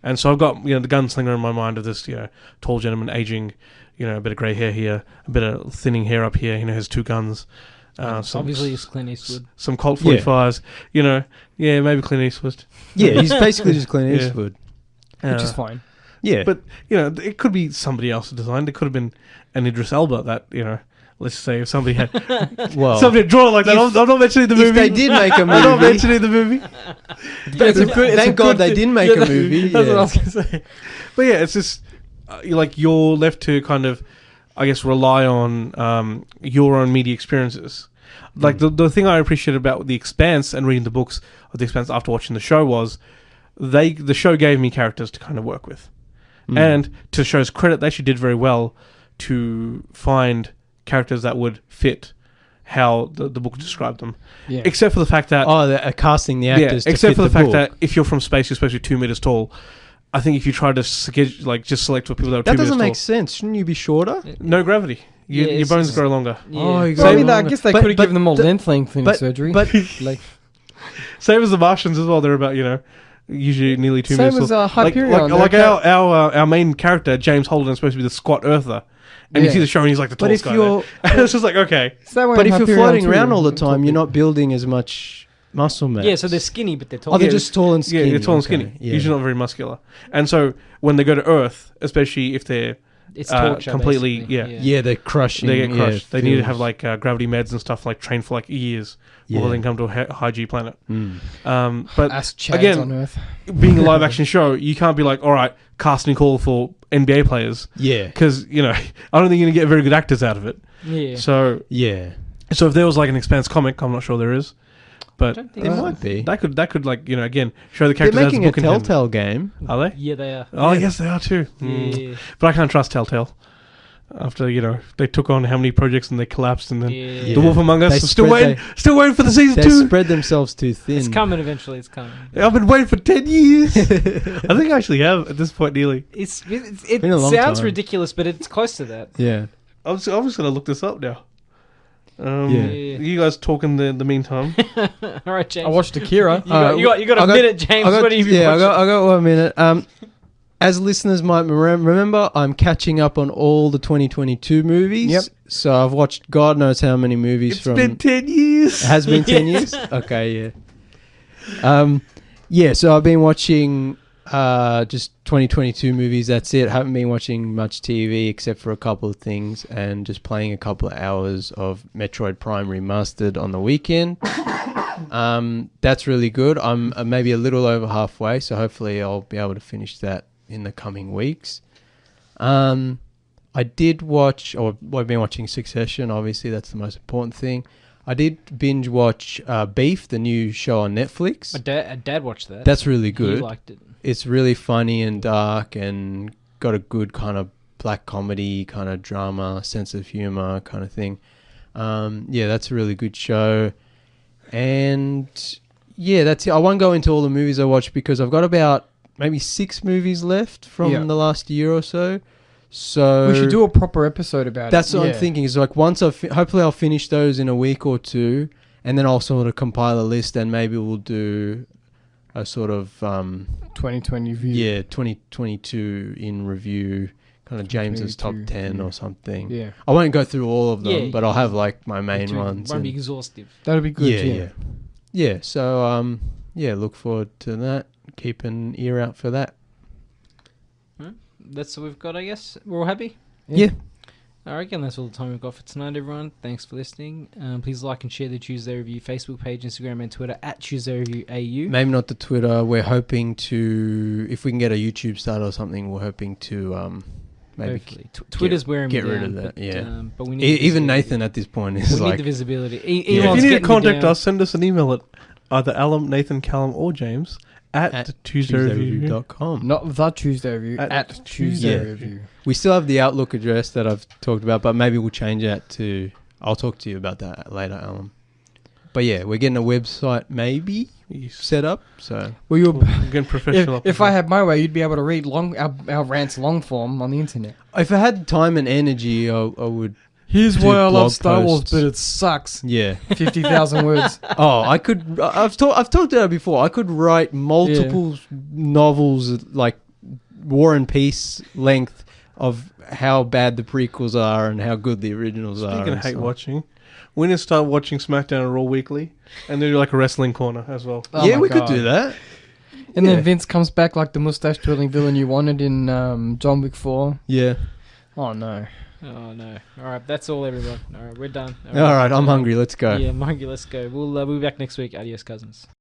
And so I've got, you know, the gunslinger in my mind of this, you know, tall gentleman aging, you know, a bit of grey hair here, a bit of thinning hair up here, you know, has two guns. Obviously, it's Clint Eastwood. Some Colt 45s, you know. Yeah, maybe Clint Eastwood. Yeah, he's basically just Clint Eastwood. Which is fine. Yeah. But, you know, it could be somebody else designed. It could have been an Idris Elba that, you know, let's say if somebody had somebody had drawn like that. I'm not mentioning the movie. If they did make a movie. I'm not mentioning the movie. Thank God they didn't make a movie. That's what I was going to say. But yeah, it's just, you're left to kind of, I guess, rely on your own media experiences. Like the thing I appreciated about The Expanse and reading the books of The Expanse after watching the show was the show gave me characters to kind of work with. And to the show's credit, they actually did very well to find characters that would fit how the book described them. Yeah. Except for the fact that... they're casting the actors to except fit for the fact book. that if you're from space, you're supposed to be 2 meters tall. I think if you try to just select for people that are 2 meters tall... That doesn't make sense. Shouldn't you be shorter? No gravity. Your bones grow longer. Yeah. I guess they could have given them all lengthening surgery. But same as the Martians as well. They're about, you know, usually nearly 2 Same minutes. as Hyperion. Like our main character, James Holden, is supposed to be the squat earther. And you see the show and he's like the tallest guy there. And it's just like, okay. But if you're floating around all the time, you're not building as much muscle mass. Yeah, so they're skinny, but they're tall. Oh, they're just tall and skinny. Yeah, they're tall and skinny. Yeah. Usually not very muscular. And so when they go to Earth, especially if they're completely... Yeah, they're crushing. They get crushed. They need to have like gravity meds and stuff, like train for like years before they can come to a high G planet. But again, on Earth. being a live action show, you can't be like, all right, casting call for NBA players. Yeah. Because, I don't think you're going to get very good actors out of it. Yeah. So if there was like an Expanse comic, I'm not sure there is. But there might be. That could like, again, show the characters They're making as a book a Telltale game. Are they? Yeah, they are. Oh, yes, they are too. Yeah. But I can't trust Telltale. After, they took on how many projects and they collapsed, and then The Wolf Among Us is still waiting for the season 2. They spread themselves too thin. It's coming eventually. It's coming. I've been waiting for 10 years. I think I actually have at this point, nearly. It sounds ridiculous, but it's close to that. Yeah. I'm just going to look this up now. You guys talk in the meantime. All right, James. I watched Akira. You got a minute, James. What have you been watching? I got 1 minute. As listeners might remember, I'm catching up on all the 2022 movies. Yep. So I've watched God knows how many movies It's been 10 years. It has been 10 years? Okay, yeah. So I've been watching just 2022 movies. That's it. Haven't been watching much TV except for a couple of things and just playing a couple of hours of Metroid Prime Remastered on the weekend. That's really good. I'm maybe a little over halfway, so hopefully I'll be able to finish that in the coming weeks. I did watch, or I've been watching Succession. Obviously, that's the most important thing. I did binge watch Beef, the new show on Netflix. Dad watched that. That's really good. He liked it. It's really funny and dark and got a good kind of black comedy, kind of drama, sense of humor kind of thing. That's a really good show. And that's it. I won't go into all the movies I watched because I've got about maybe 6 movies left from the last year or so. So we should do a proper episode about That's what I'm thinking. Is like once hopefully I'll finish those in a week or two, and then I'll sort of compile a list, and maybe we'll do a sort of 2020 review. Yeah, 2022 in review, kind of James's top 10 or something. Yeah, I won't go through all of them, but I'll have like my main ones. Won't be exhaustive. That'll be good. Yeah. So look forward to that. Keep an ear out for that. That's what we've got, I guess. We're all happy? Yeah. I reckon that's all the time we've got for tonight, everyone. Thanks for listening. Please like and share the Tuesday Review Facebook page, Instagram and Twitter at Tuesday Review AU. Maybe not the Twitter. We're hoping to, if we can get a YouTube start or something, we're hoping to maybe Twitter's wearing get me rid down, of that. but we need even Nathan at this point is we like need the visibility. If you need to contact us, send us an email at either Alan, Nathan, Callum, or James at TuesdayReview.com. Not the Tuesday Review, at Tuesday Review. We still have the Outlook address that I've talked about, but maybe we'll change that to... I'll talk to you about that later, Alan. But yeah, we're getting a website maybe set up. So you're getting professional. If I had my way, you'd be able to read our rants long form on the internet. If I had time and energy, I would... Here's why I love Star Wars, but it sucks. Yeah. 50,000 words. Oh, I could... I've talked about it before. I could write multiple novels, like War and Peace length, of how bad the prequels are and how good the originals are. Speaking of hate watching, we need to start watching SmackDown and Raw weekly, and then do like a wrestling corner as well. Oh we could do that. And then Vince comes back like the mustache twirling villain you wanted in John Wick 4. Yeah. Oh no. Oh no. Alright, that's all, everyone. Alright, we're done. Alright, I'm hungry. Let's go. Yeah, I'm hungry. Let's go. We'll be back next week. Adios, cousins.